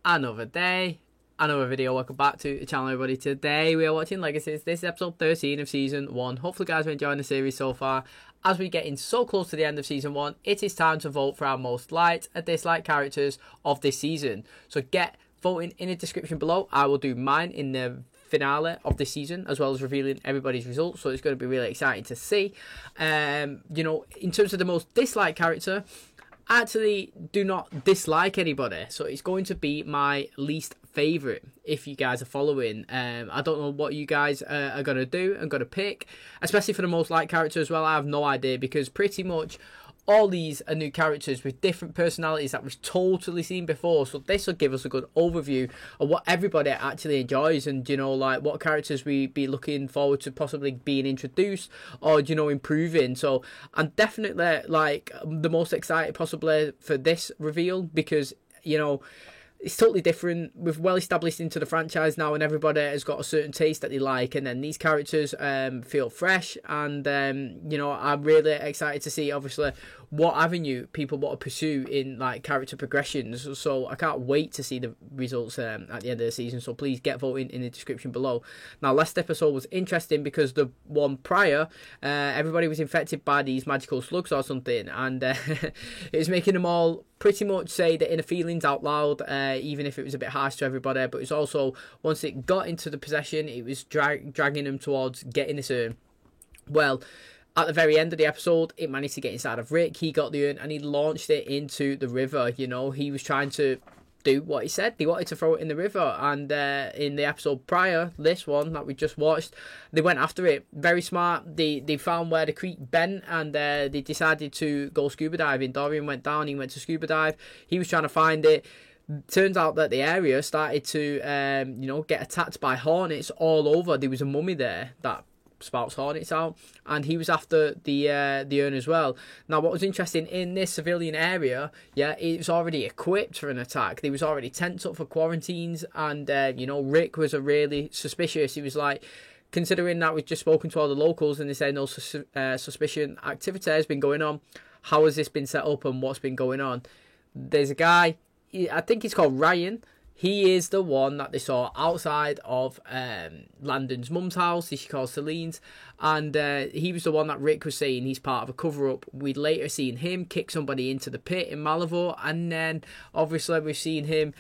Another day, another video. Welcome back to the channel, everybody. Today we are watching Legacies. This is episode 13 of season 1. Hopefully guys are enjoying the series so far. As we get in so close to the end of season 1, it is time to vote for our most liked and disliked characters of this season. So get voting in the description below. I will do mine in the finale of this season, as well as revealing everybody's results, so it's going to be really exciting to see. You know, in terms of the most disliked character, I actually do not dislike anybody, so it's going to be my least favourite if you guys are following. I don't know what you guys are going to do and going to pick, especially for the most liked character as well. I have no idea, because pretty much all these are new characters with different personalities that we've totally seen before, so this will give us a good overview of what everybody actually enjoys, and you know, like what characters we be looking forward to possibly being introduced or, you know, improving. So I'm definitely like the most excited possibly for this reveal, because you know, it's totally different. We've well established into the franchise now, and everybody has got a certain taste that they like, and then these characters feel fresh, and you know, I'm really excited to see obviously what avenue people want to pursue in like character progressions. So I can't wait to see the results at the end of the season, so please get voting in the description below. Now, last episode was interesting because the one prior, everybody was infected by these magical slugs or something, and it was making them all pretty much say their inner feelings out loud, even if it was a bit harsh to everybody. But it's also, once it got into the possession, it was dragging them towards getting this urn. Well, at the very end of the episode, it managed to get inside of Rick. He got the urn and he launched it into the river. You know, he was trying to do what he said. He wanted to throw it in the river, and in the episode prior, this one that we just watched, they went after it. Very smart. They found where the creek bent, and they decided to go scuba diving. Dorian went down, he went to scuba dive. He was trying to find it. Turns out that the area started to you know, get attacked by hornets all over. There was a mummy there that spouts hornets out, and he was after the urn as well. Now, what was interesting in this civilian area, yeah, it was already equipped for an attack. They was already tents up for quarantines, and you know, Rick was really suspicious. He was like, considering that we've just spoken to all the locals and they say no suspicion activity has been going on, how has this been set up and what's been going on? There's a guy, I think he's called Ryan. He is the one that they saw outside of Landon's mum's house. She calls Celine's, and he was the one that Rick was saying he's part of a cover-up. We'd later seen him kick somebody into the pit in Malivore, and then obviously we've seen him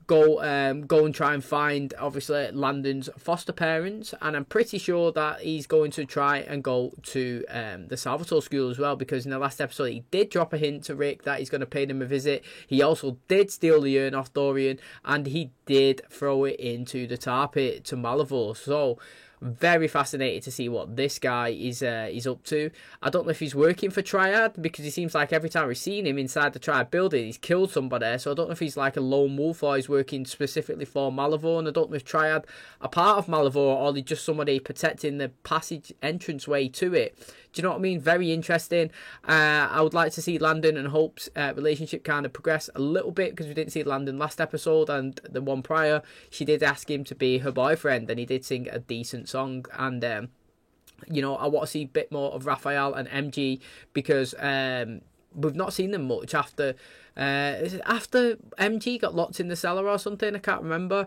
go and try and find obviously Landon's foster parents, and I'm pretty sure that he's going to try and go to the Salvatore school as well, because in the last episode he did drop a hint to Rick that he's going to pay them a visit. He also did steal the urn off Dorian, and he did throw it into the tar pit to Malivore. So very fascinated to see what this guy is up to. I don't know if he's working for Triad, because it seems like every time we've seen him inside the Triad building, he's killed somebody. So I don't know if he's like a lone wolf or he's working specifically for Malivore. And I don't know if Triad are part of Malivore or they're just somebody protecting the passage entranceway to it. Do you know what I mean? Very interesting. I would like to see Landon and Hope's relationship kind of progress a little bit, because we didn't see Landon last episode, and the one prior, she did ask him to be her boyfriend, and he did sing a decent song. And you know, I want to see a bit more of Raphael and MG, because we've not seen them much after MG got locked in the cellar or something. I can't remember.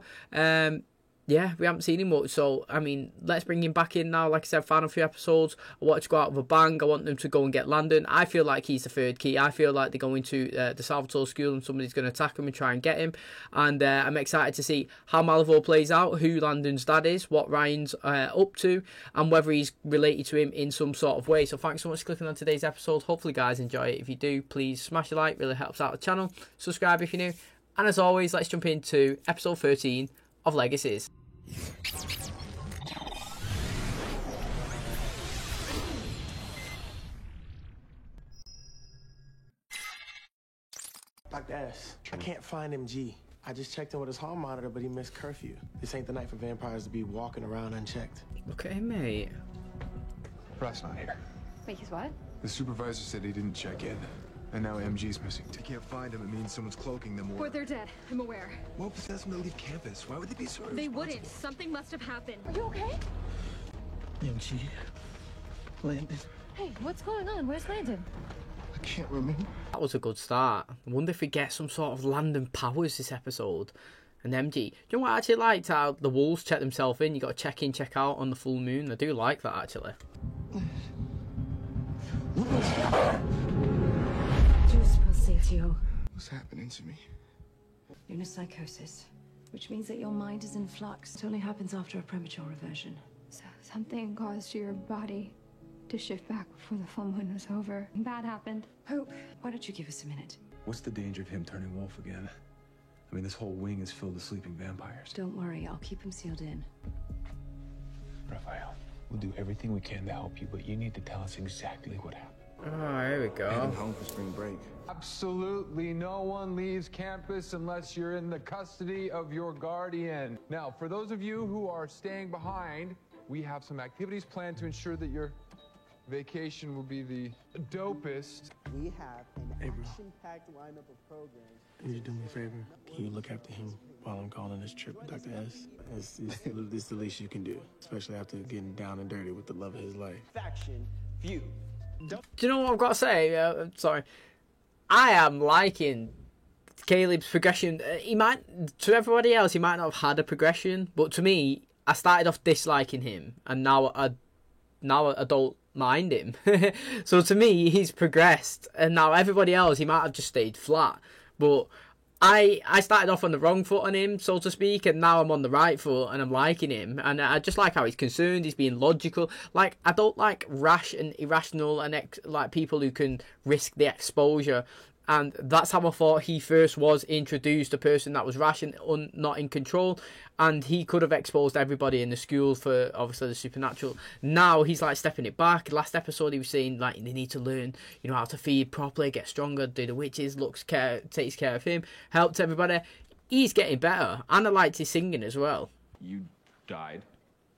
Yeah, we haven't seen him much, so, I mean, let's bring him back in now. Like I said, final few episodes, I want to go out with a bang. I want them to go and get Landon. I feel like he's the third key. I feel like they're going to the Salvatore school and somebody's going to attack him and try and get him. And I'm excited to see how Malivore plays out, who Landon's dad is, what Ryan's up to, and whether he's related to him in some sort of way. So thanks so much for clicking on today's episode. Hopefully, guys, enjoy it. If you do, please smash a like. Really helps out the channel. Subscribe if you're new. And as always, let's jump into episode 13 of Legacies. Dr. S, I can't find MG. I just checked in with his hall monitor, but he missed curfew. This ain't the night for vampires to be walking around unchecked. Look at him, mate. Ross not here. Wait, he's what? The supervisor said he didn't check in. And now MG's missing. They can't find him. It means someone's cloaking them. Or they're dead. I'm aware. What possessed them to leave campus? Why would they be so They irresponsible? wouldn't. Something must have happened. Are you okay? MG. Landon. Hey, what's going on? Where's Landon? I can't remember. That was a good start. I wonder if we get some sort of Landon powers this episode. and MG. Do you know what I actually liked? How the wolves check themselves in. You got to check in, check out on the full moon. I do like that, actually. Just pulsatio. What's happening to me? You're in a psychosis, which means that your mind is in flux. It only happens after a premature reversion. So something caused your body to shift back before the full moon was over. Bad happened. Hope, why don't you give us a minute? What's the danger of him turning wolf again? I mean, this whole wing is filled with sleeping vampires. Don't worry, I'll keep him sealed in. Raphael, we'll do everything we can to help you, but you need to tell us exactly what happened. Oh, here we go. Heading home for spring break. Absolutely no one leaves campus unless you're in the custody of your guardian. Now, for those of you who are staying behind, we have some activities planned to ensure that your vacation will be the dopest. We have an Hey, bro. action-packed lineup of programs. Can you do me a favor? Can you look after him while I'm calling this trip with Dr. S? It's the least you can do, especially after getting down and dirty with the love of his life. Faction View. Do you know what I've got to say? Sorry. I am liking Caleb's progression. He might, to everybody else, he might not have had a progression, but to me, I started off disliking him, and now I don't mind him. So to me, he's progressed, and now everybody else, he might have just stayed flat. But I started off on the wrong foot on him, so to speak, and now I'm on the right foot, and I'm liking him. And I just like how he's concerned, he's being logical. Like, I don't like rash and irrational and like people who can risk the exposure. And that's how I thought he first was introduced, a person that was rash and not in control. And he could have exposed everybody in the school for, obviously, the supernatural. Now he's, like, stepping it back. Last episode he was saying, like, they need to learn, you know, how to feed properly, get stronger, do the witches, takes care of him, helps everybody. He's getting better. And I liked his singing as well. You died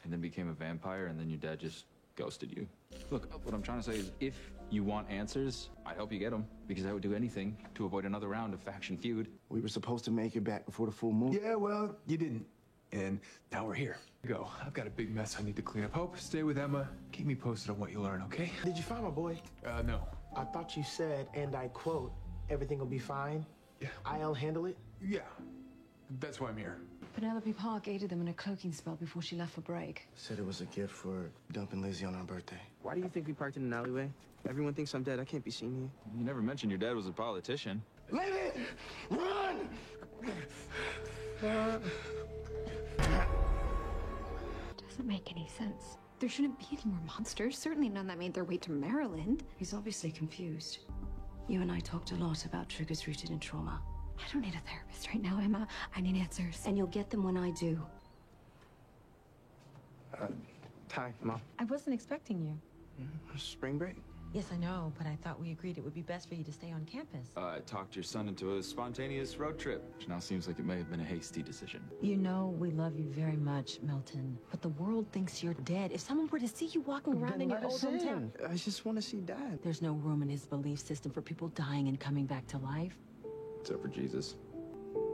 and then became a vampire, and then your dad just ghosted you. Look, what I'm trying to say is, if you want answers, I'd help you get them, because I would do anything to avoid another round of faction feud. We were supposed to make it back before the full moon. Yeah, well, you didn't. And now we're here. Go. I've got a big mess I need to clean up. Hope, stay with Emma. Keep me posted on what you learn, okay? Did you find my boy? No. I thought you said, and I quote, everything will be fine. Yeah. I'll handle it. Yeah. That's why I'm here. Penelope Park aided them in a cloaking spell before she left for break. Said it was a gift for dumping Lizzie on our birthday. Why do you think we parked in an alleyway? Everyone thinks I'm dead. I can't be seen here. You never mentioned your dad was a politician. Let it run! Doesn't make any sense. There shouldn't be any more monsters. Certainly none that made their way to Maryland. He's obviously confused. You and I talked a lot about triggers rooted in trauma. I don't need a therapist right now, Emma. I need answers. And you'll get them when I do. Hi, Mom. I wasn't expecting you. Spring break? Yes, I know, but I thought we agreed it would be best for you to stay on campus. I talked your son into a spontaneous road trip, which now seems like it may have been a hasty decision. You know we love you very much, Milton, but the world thinks you're dead. If someone were to see you walking around in your old hometown... I just want to see Dad. There's no room in his belief system for people dying and coming back to life. Except for Jesus.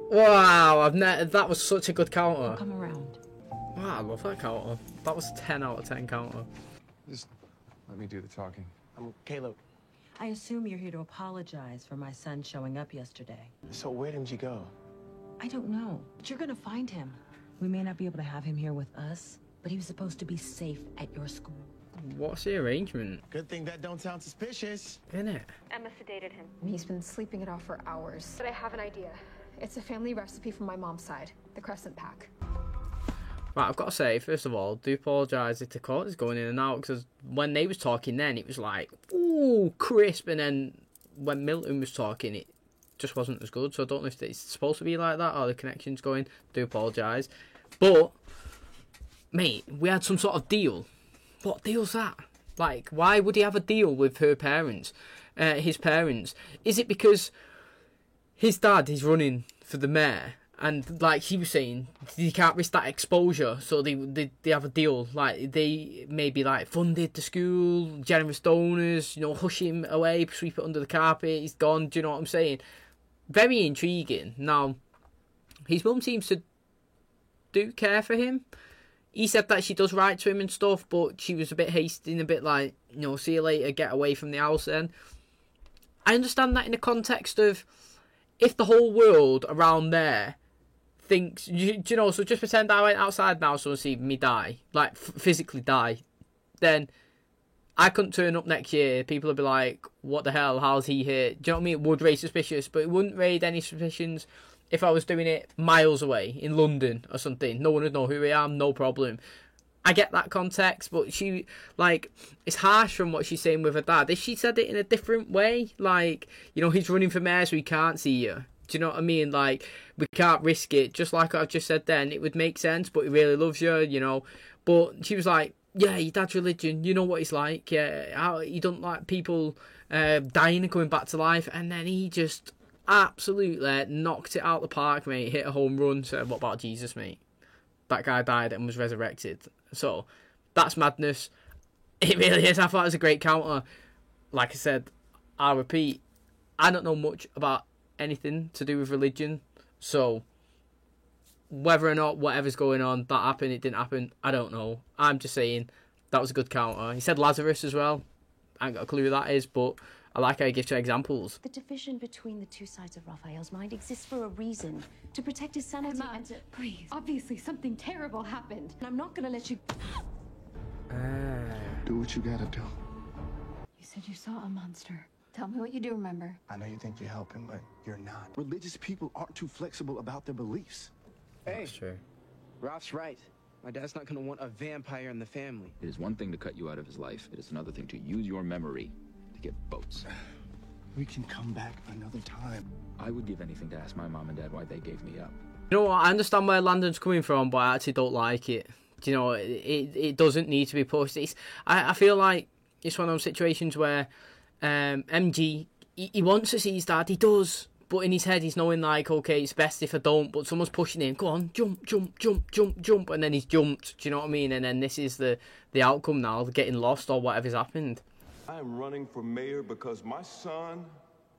Wow, that was such a good counter. Come around. Wow, I love that counter. That was a 10 out of 10 counter. Just let me do the talking. I'm Caleb. I assume you're here to apologize for my son showing up yesterday. So where'd MG go? I don't know, but you're gonna find him. We may not be able to have him here with us, but he was supposed to be safe at your school. What's the arrangement? Good thing that don't sound suspicious. Innit? Emma sedated him. He's been sleeping it off for hours. But I have an idea. It's a family recipe from my mom's side, the Crescent Pack. Right, I've got to say, first of all, do apologise if the call is going in and out, because when they was talking then, it was like, ooh, crisp, and then when Milton was talking, it just wasn't as good, so I don't know if it's supposed to be like that, or the connection's going. Do apologise. But, mate, we had some sort of deal. What deal's that? Like, why would he have a deal with her parents, his parents? Is it because his dad is running for the mayor? And like he was saying, you can't risk that exposure, so they have a deal. Like they maybe like funded the school, generous donors, you know, hush him away, sweep it under the carpet. He's gone. Do you know what I'm saying? Very intriguing. Now, his mum seems to do care for him. He said that she does write to him and stuff, but she was a bit hasty and a bit like, you know, see you later, get away from the house. Then I understand that in the context of if the whole world around there thinks, do you know, so just pretend I went outside now, someone see me die, like physically die, then I couldn't turn up next year. People would be like, what the hell, how's he here? Do you know what I mean? It would raise suspicious, but it wouldn't raise any suspicions if I was doing it miles away in London or something. No one would know who I am, no problem. I get that context, but she, like, it's harsh from what she's saying with her dad. If she said it in a different way, like, you know, he's running for mayor so he can't see you. Do you know what I mean? Like, we can't risk it. Just like I've just said then, it would make sense, but he really loves you, you know. But she was like, yeah, your dad's religion, you know what he's like. Yeah, he don't like people dying and coming back to life. And then he just absolutely knocked it out the park, mate. Hit a home run. Said, what about Jesus, mate? That guy died and was resurrected. So, that's madness. It really is. I thought it was a great counter. Like I said, I'll repeat, I don't know much about anything to do with religion. So, whether or not whatever's going on, that happened, it didn't happen, I don't know. I'm just saying, that was a good counter. He said Lazarus as well. I ain't got a clue who that is, but I like how he gives you examples. The division between the two sides of Raphael's mind exists for a reason. To protect his sanity and to... Please. Obviously, something terrible happened. And I'm not gonna let you... Do what you gotta do. You said you saw a monster. Tell me what you do remember. I know you think you're helping, but you're not. Religious people aren't too flexible about their beliefs. Hey, That's true. Ralph's right. My dad's not gonna want a vampire in the family. It is one thing to cut you out of his life. It is another thing to use your memory to get votes. We can come back another time. I would give anything to ask my mom and dad why they gave me up. You know what, I understand where Landon's coming from, but I actually don't like it. Do you know, it doesn't need to be pushed. I feel like it's one of those situations where MG, he wants to see his dad, he does. But in his head, he's knowing, like, okay, it's best if I don't. But someone's pushing him. Go on, jump, jump, jump, jump, jump. And then he's jumped. Do you know what I mean? And then this is the outcome now, getting lost or whatever's happened. I am running for mayor because my son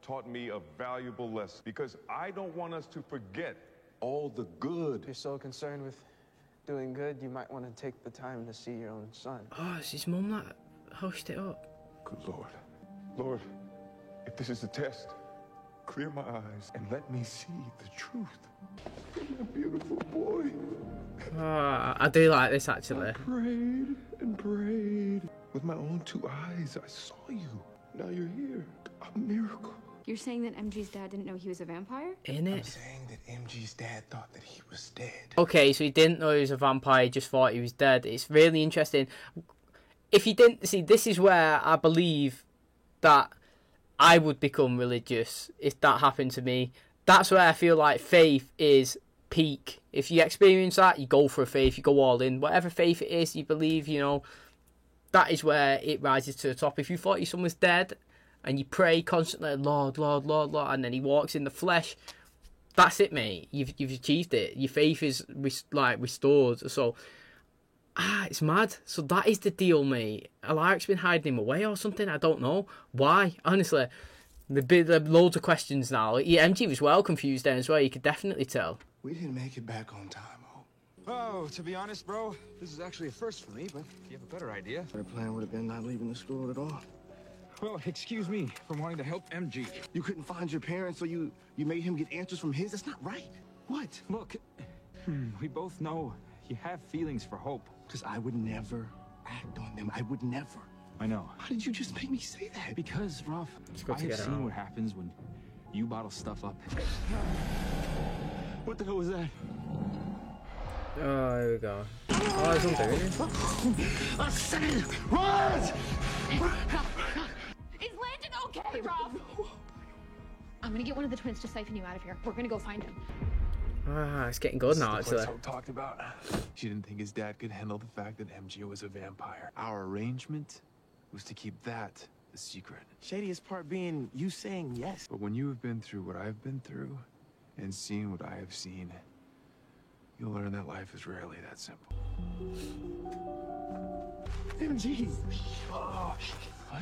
taught me a valuable lesson. Because I don't want us to forget all the good. If you're so concerned with doing good, you might want to take the time to see your own son. Oh, it's his mum that hushed it up. Good Lord. Lord, if this is a test, clear my eyes and let me see the truth. My beautiful boy. I do like this, actually. I prayed and prayed. With my own two eyes, I saw you. Now you're here. A miracle. You're saying that MG's dad didn't know he was a vampire? In it? I'm saying that MG's dad thought that he was dead. Okay, so he didn't know he was a vampire, he just thought he was dead. It's really interesting. If he didn't... See, this is where I believe that I would become religious if that happened to me. That's where I feel like faith is peak. If you experience that, you go for a faith, you go all in. Whatever faith it is, you believe, you know, that is where it rises to the top. If you thought your son was dead and you pray constantly, Lord, Lord, Lord, Lord, and then he walks in the flesh, that's it, mate. You've achieved it. Your faith is restored. So, it's mad. So that is the deal, mate. Alaric's been hiding him away or something. I don't know why. Honestly, there are loads of questions now. Yeah, MG was well confused then as well. You could definitely tell. We didn't make it back on time, Hope. Oh, to be honest, bro, this is actually a first for me, but if you have a better idea. Our plan would have been not leaving the school at all. Well, excuse me for wanting to help MG. You couldn't find your parents, so you made him get answers from his? That's not right. What? Look, we both know you have feelings for Hope. Because I would never act on them. I would never. I know. How did you just make me say that? Because, Ruff, I have seen what happens when you bottle stuff up. What the hell was that? Oh, here we go. Oh, there's something. I said, run! Is Landon okay, Rob? I'm gonna get one of the twins to siphon you out of here. We're gonna go find him. Ah, it's getting good now, actually. Hope talked about. She didn't think his dad could handle the fact that MG was a vampire. Our arrangement was to keep that a secret. Shadiest part being you saying yes. But when you have been through what I've been through and seen what I have seen, you'll learn that life is rarely that simple. MG. Oh,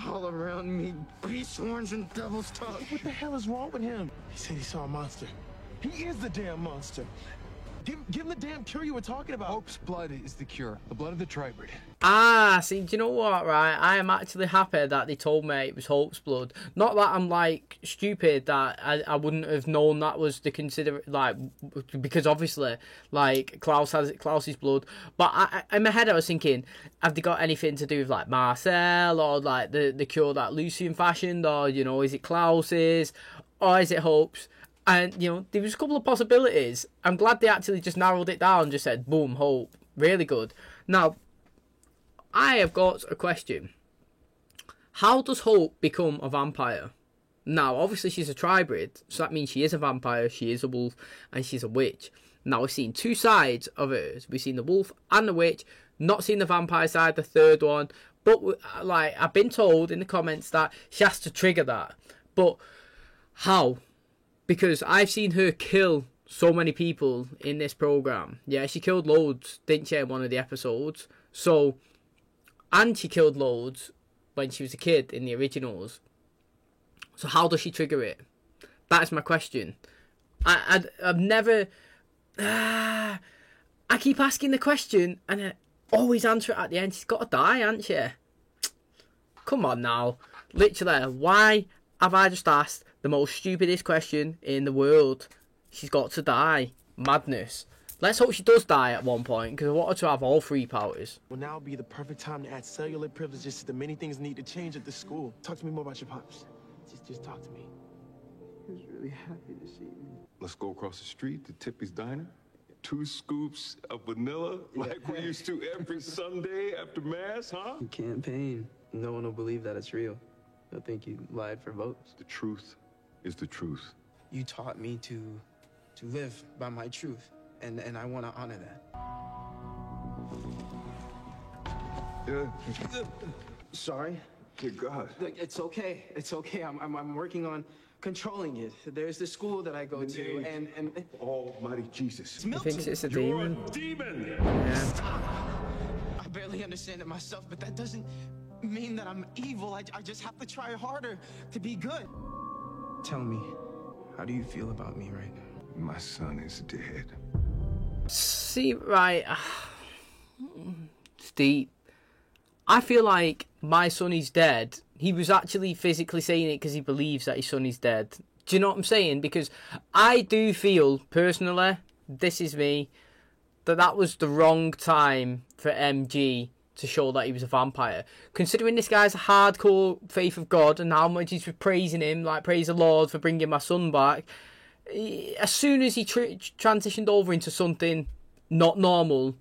all around me, beast horns and devil's tongue. What the hell is wrong with him? He said he saw a monster. He is the damn monster. Give him the damn cure you were talking about. Hope's blood is the cure. The blood of the Tribrid. Ah, see, do you know what, right? I am actually happy that they told me it was Hope's blood. Not that I'm, like, stupid, that I wouldn't have known that was the like, because obviously, like, Klaus has Klaus's blood. But in my head I was thinking, have they got anything to do with, like, Marcel, or, like, the cure that Lucien fashioned, or, you know, is it Klaus's, or is it Hope's? And, you know, there was a couple of possibilities. I'm glad they actually just narrowed it down, just said, boom, Hope. Really good. Now, I have got a question. How does Hope become a vampire? Now, obviously she's a Tribrid, so that means she is a vampire, she is a wolf, and she's a witch. Now, we've seen two sides of hers. We've seen the wolf and the witch, not seen the vampire side, the third one. But, like, I've been told in the comments that she has to trigger that. But how? Because I've seen her kill so many people in this program. Yeah, she killed loads, didn't she, in one of the episodes? So, and she killed loads when she was a kid in the originals. So how does she trigger it? That's my question. I've never... I keep asking the question and I always answer it at the end. She's got to die, hasn't she? Come on now. Literally, why have I just asked the most stupidest question in the world? She's got to die. Madness. Let's hope she does die at one point, because I want her to have all three powers. Will now be the perfect time to add cellular privileges to the many things need to change at the school. Talk to me more about your pops. Just talk to me. He was really happy to see me. Let's go across the street to Tippy's Diner. 2 scoops of vanilla, like we used to every Sunday after Mass, huh? Campaign. No one will believe that it's real. They'll think you lied for votes. The truth is the truth. You taught me to live by my truth, and I want to honor that. Sorry. Dear God. Look, it's okay. It's okay. I'm working on controlling it. There's this school that I go to, and Almighty Jesus. He thinks it's a demon. You're a demon. Yeah. I barely understand it myself, but that doesn't mean that I'm evil. I just have to try harder to be good. Tell me, how do you feel about me right now? My son is dead. See, right. It's deep. I feel like my son is dead. He was actually physically saying it because he believes that his son is dead. Do you know what I'm saying? Because I do feel, personally, this is me, that was the wrong time for MG to show that he was a vampire. Considering this guy's a hardcore faith of God and how much he's praising him, like, praise the Lord for bringing my son back, as soon as he transitioned over into something not normal,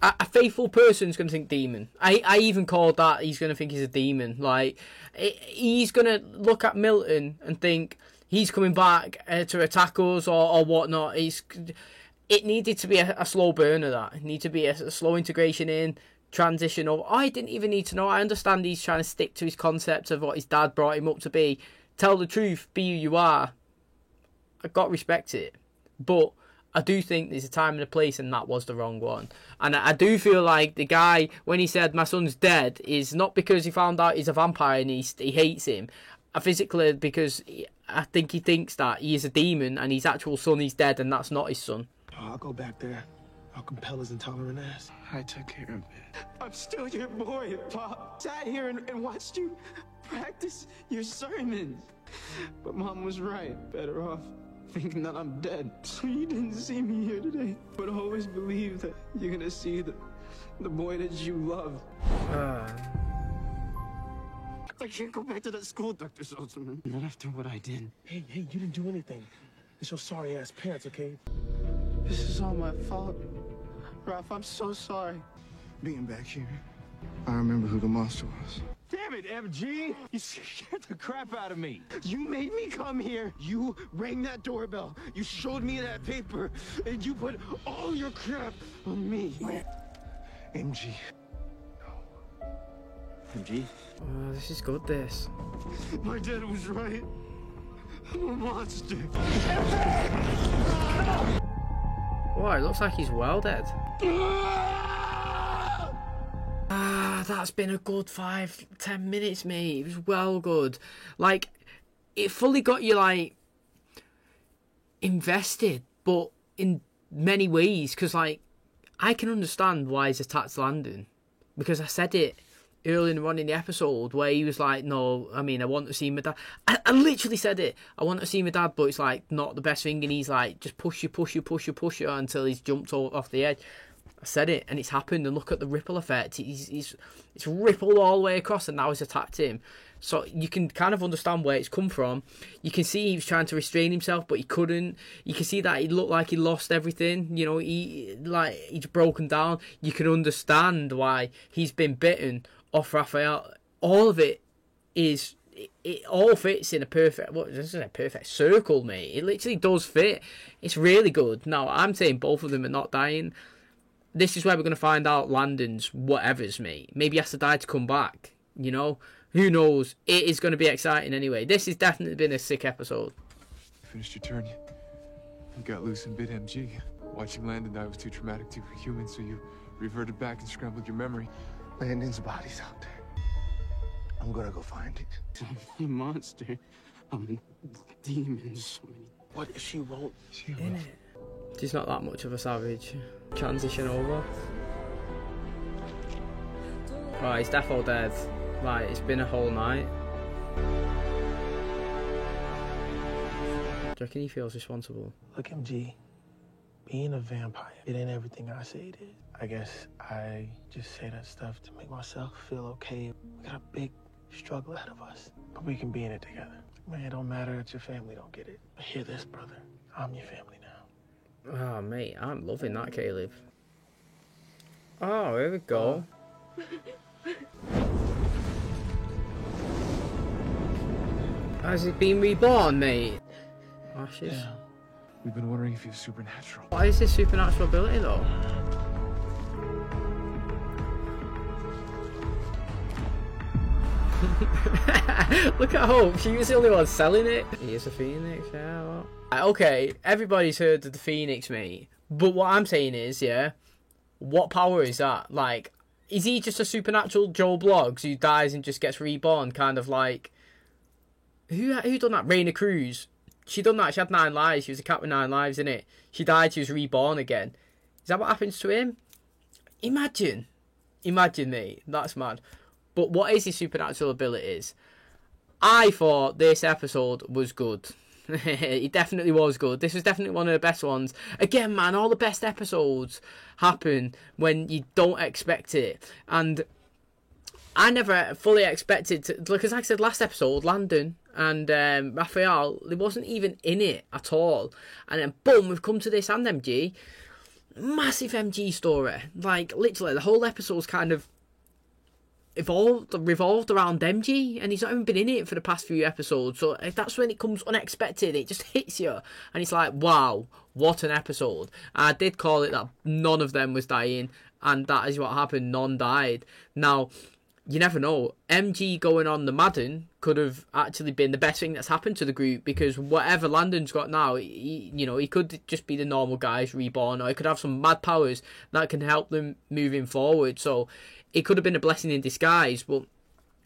a faithful person's going to think demon. I even called that, he's going to think he's a demon. Like, he's going to look at Milton and think he's coming back to attack us or whatnot. It needed to be a slow burner, that. It needed to be a slow integration in, transition over. I didn't even need to know. I understand he's trying to stick to his concept of what his dad brought him up to be. Tell the truth, be who you are. I've got to respect it. But I do think there's a time and a place, and that was the wrong one. And I do feel like the guy, when he said my son's dead, is not because he found out he's a vampire and he hates him. Physically, because I think he thinks that he is a demon and his actual son is dead and that's not his son. I'll go back there. I'll compel his intolerant ass. I took care of it. I'm still your boy, Pop. Sat here and watched you practice your sermons. But Mom was right. Better off thinking that I'm dead. So you didn't see me here today. But always believe that you're gonna see the boy that you love. I can't go back to that school, Dr. Saltzman. Not after what I did. Hey, you didn't do anything. It's your sorry ass parents, okay? This is all my fault. Ralph, I'm so sorry. Being back here, I remember who the monster was. Damn it, MG! You scared the crap out of me. You made me come here. You rang that doorbell. You showed me that paper. And you put all your crap on me. MG. MG? Oh, this is good, this. My dad was right. I'm a monster. Oh, it looks like he's well dead. That's been a good 5-10 minutes, mate. It was well good. Like, it fully got you, like, invested, but in many ways, because like I can understand why he's attacked Landon, because I said it earlier on in the episode where he was like, no, I mean, I want to see my dad. I literally said it. I want to see my dad, but it's like not the best thing. And he's like, just push you until he's jumped off the edge. I said it, and it's happened. And look at the ripple effect. It's rippled all the way across, and now he's attacked him. So you can kind of understand where it's come from. You can see he was trying to restrain himself, but he couldn't. You can see that he looked like he lost everything. You know, he's broken down. You can understand why he's been bitten off Raphael. All of it is, it all fits in a perfect, this is a perfect circle, mate. It literally does fit. It's really good. Now, I'm saying both of them are not dying. This is where we're going to find out Landon's whatever's, mate. Maybe he has to die to come back, you know? Who knows? It is going to be exciting anyway. This has definitely been a sick episode. You finished your turn. You got loose and bit MG. Watching Landon die was too traumatic to for humans, so you reverted back and scrambled your memory. Landon's body's out there. I'm gonna go find it. I'm a monster. I'm a demon. What if she won't? She will. She's not that much of a savage. Transition over. Right, he's defo dead. Right, it's been a whole night. Do you reckon he feels responsible? Look, MG, being a vampire, it ain't everything I say it is. I guess I just say that stuff to make myself feel okay. We got a big struggle ahead of us, but we can be in it together. Man, it don't matter that your family don't get it. But hear this, brother. I'm your family now. Oh, mate, I'm loving that, Caleb. Oh, here we go. Has it been reborn, mate? Ashes. Yeah. We've been wondering if you have supernatural. What is this supernatural ability, though? Look at Hope, she was the only one selling it. He is a phoenix, yeah. What? Okay, everybody's heard of the phoenix, mate. But what I'm saying is, yeah, what power is that? Like, is he just a supernatural Joe Bloggs who dies and just gets reborn? Kind of like, who done that? Raina Cruz. She done that. She had 9 lives. She was a cat with 9 lives, innit? She died. She was reborn again. Is that what happens to him? Imagine, mate. That's mad. But what is his supernatural abilities? I thought this episode was good. It definitely was good. This was definitely one of the best ones. Again, man, all the best episodes happen when you don't expect it. And I never fully expected to, because like I said last episode, Landon and Raphael, they wasn't even in it at all. And then boom, we've come to this and MG. Massive MG story. Like, literally, the whole episode's kind of revolved around MG, and he's not even been in it for the past few episodes. So that's when it comes unexpected. It just hits you, and it's like, wow, what an episode. I did call it that none of them was dying, and that is what happened. None died. Now, you never know. MG going on the Madden could have actually been the best thing that's happened to the group, because whatever Landon's got now, he could just be the normal guys reborn, or he could have some mad powers that can help them moving forward. So it could have been a blessing in disguise. But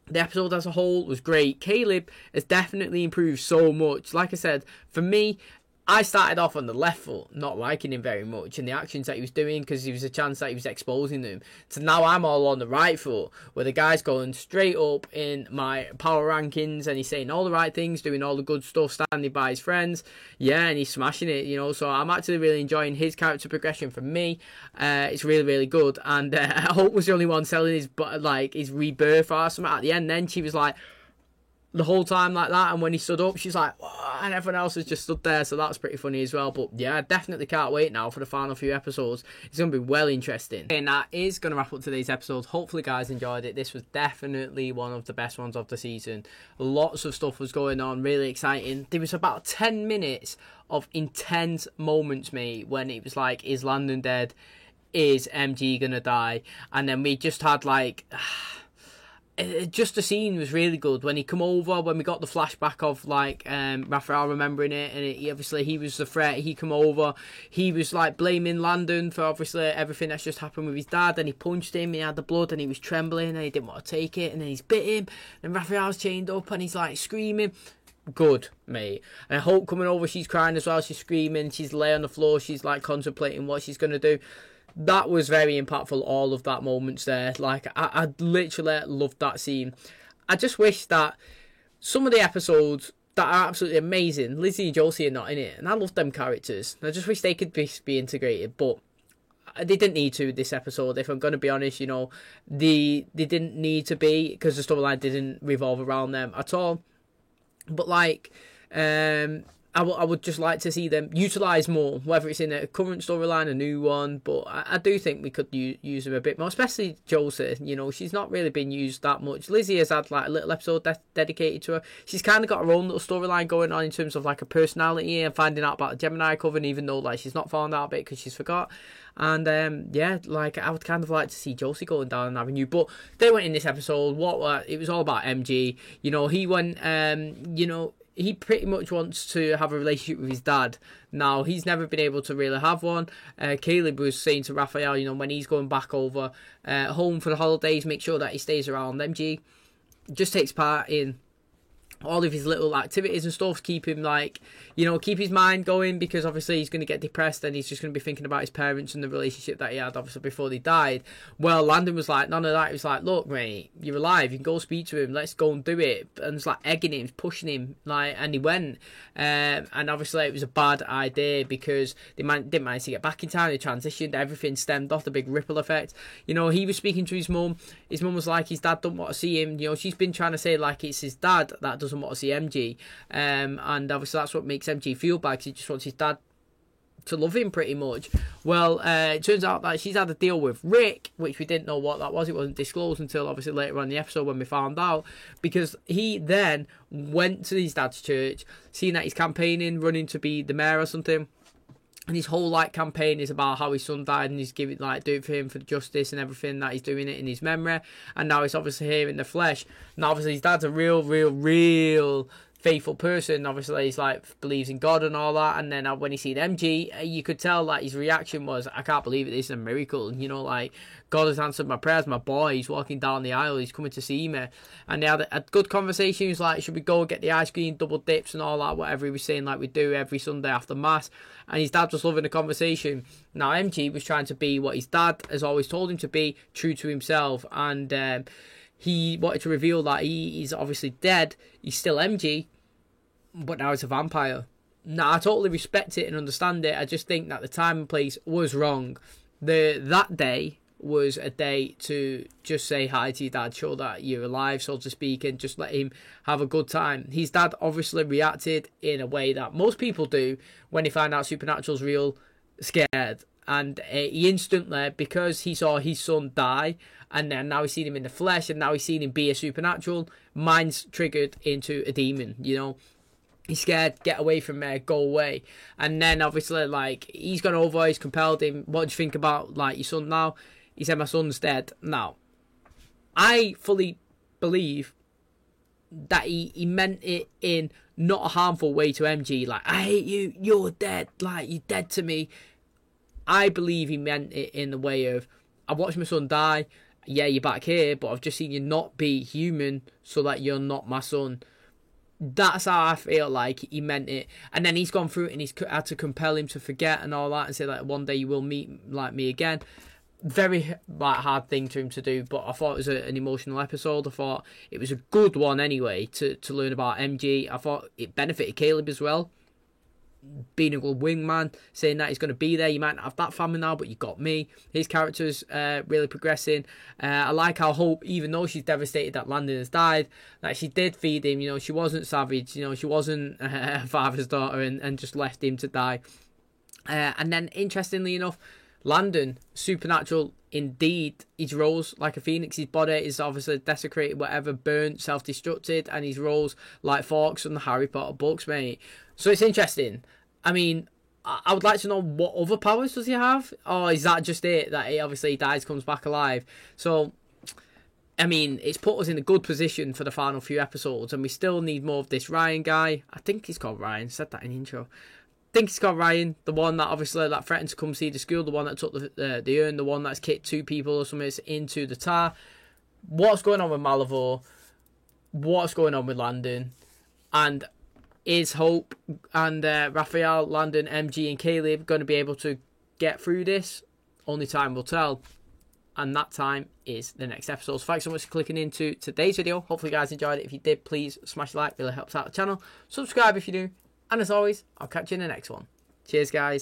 the episode as a whole was great. Caleb has definitely improved so much. Like I said, for me, I started off on the left foot, not liking him very much, and the actions that he was doing, because there was a chance that he was exposing them. So now I'm all on the right foot, where the guy's going straight up in my power rankings, and he's saying all the right things, doing all the good stuff, standing by his friends, yeah, and he's smashing it, you know. So I'm actually really enjoying his character progression. For me, it's really, really good. And Hope was the only one selling his rebirth or something at the end. Then she was like, the whole time like that, and when he stood up, she's like, whoa, and everyone else has just stood there. So that's pretty funny as well. But yeah, definitely can't wait now for the final few episodes. It's going to be well interesting. And that is going to wrap up today's episode. Hopefully guys enjoyed it. This was definitely one of the best ones of the season. Lots of stuff was going on, really exciting. There was about 10 minutes of intense moments, mate, when it was like, is Landon dead? Is MG gonna die? And then we just had like, just the scene was really good when he come over, when we got the flashback of like Raphael remembering it, and he was the threat. He come over, he was like blaming Landon for obviously everything that's just happened with his dad, and he punched him, he had the blood, and he was trembling, and he didn't want to take it, and then he's bit him, and Raphael's chained up, and he's like screaming. good, mate. And Hope coming over, she's crying as well, she's screaming, she's laying on the floor, she's like contemplating what she's going to do. That was very impactful, all of that moments there. Like, I literally loved that scene. I just wish that some of the episodes that are absolutely amazing, Lizzie and Josie are not in it, and I love them characters. I just wish they could be integrated, but they didn't need to this episode. If I'm going to be honest, you know, they didn't need to be, because the storyline didn't revolve around them at all. But like, I would just like to see them utilise more, whether it's in a current storyline, a new one, but I do think we could use them a bit more, especially Josie. You know, she's not really been used that much. Lizzie has had like a little episode dedicated to her. She's kind of got her own little storyline going on in terms of like her personality and finding out about the Gemini Coven, even though like she's not found out about it because she's forgot. And yeah, like I would kind of like to see Josie going down an avenue, but they went in this episode. It was all about MG. You know, he went, you know, he pretty much wants to have a relationship with his dad. Now, he's never been able to really have one. Caleb was saying to Raphael, you know, when he's going back over home for the holidays, make sure that he stays around. MG just takes part in all of his little activities and stuff, keep him like, you know, keep his mind going, because obviously he's going to get depressed and he's just going to be thinking about his parents and the relationship that he had obviously before they died. Well, Landon was like, none of that. He was like, look, mate, you're alive, you can go speak to him, let's go and do it. And it's like egging him, pushing him, like, and he went. And obviously it was a bad idea because they didn't manage to get back in time. They transitioned, everything stemmed off, the big ripple effect. You know, he was speaking to his mum. His mum was like, his dad don't want to see him. You know, she's been trying to say like it's his dad that doesn't want to see MG, and obviously that's what makes MG feel bad, because he just wants his dad to love him pretty much. Well, it turns out that she's had a deal with Rick, which we didn't know what that was. It wasn't disclosed until obviously later on in the episode when we found out, because he then went to his dad's church, seeing that he's campaigning, running to be the mayor or something. And his whole like campaign is about how his son died, and he's giving like doing for him for justice and everything, that he's doing it in his memory. And now he's obviously here in the flesh. Now obviously his dad's a real faithful person. Obviously he's like believes in God and all that. And then when he seen MG, you could tell like his reaction was, I can't believe it, this is a miracle. You know, like God has answered my prayers. My boy, he's walking down the aisle, he's coming to see me. And they had a good conversation. He was like, should we go and get the ice cream, double dips and all that, whatever he was saying like we do every Sunday after mass. And his dad was loving the conversation. Now MG was trying to be what his dad has always told him to be, true to himself. And he wanted to reveal that he's obviously dead. He's still MG, but now he's a vampire. Now, I totally respect it and understand it. I just think that the time and place was wrong. That day was a day to just say hi to your dad, show that you're alive, so to speak, and just let him have a good time. His dad obviously reacted in a way that most people do when they find out Supernatural's real, scared. And he instantly, because he saw his son die, and then now he's seen him in the flesh, and now he's seen him be a supernatural, mind's triggered into a demon, you know. He's scared, get away from me, go away. And then obviously, like, he's gone over, he's compelled him, what do you think about, like, your son now? He said, my son's dead. Now, I fully believe that he meant it in not a harmful way to MG, like, I hate you, you're dead, like, you're dead to me. I believe he meant it in the way of, I watched my son die, yeah, you're back here, but I've just seen you not be human so that you're not my son. That's how I feel like he meant it. And then he's gone through it and he's had to compel him to forget and all that and say like, one day you will meet like me again. Very like hard thing for him to do, but I thought it was an emotional episode. I thought it was a good one anyway to learn about MG. I thought it benefited Caleb as well, being a good wingman, saying that he's going to be there. You might not have that family now, but you got me. His character's really progressing. I like how Hope, even though she's devastated that Landon has died, that she did feed him. You know, she wasn't savage. You know, she wasn't her father's daughter and just left him to die. And then, interestingly enough, Landon, supernatural indeed. He rose like a phoenix. His body is obviously desecrated, whatever, burnt, self-destructed, and he rose like Fawkes from the Harry Potter books, mate. So it's interesting. I mean, I would like to know what other powers does he have? Or is that just it? That he obviously dies, comes back alive. So, I mean, it's put us in a good position for the final few episodes. And we still need more of this Ryan guy. I think he's called Ryan. I said that in the intro. I think he's called Ryan. The one that obviously that threatened to come see the school. The one that took the urn. The one that's kicked 2 people or something into the tar. What's going on with Malivore? What's going on with Landon? And Is Hope and Raphael, Landon, MG, and Caleb going to be able to get through this? Only time will tell. And that time is the next episode. So thanks so much for clicking into today's video. Hopefully you guys enjoyed it. If you did, please smash a like. Really helps out the channel. Subscribe if you do. And as always, I'll catch you in the next one. Cheers, guys.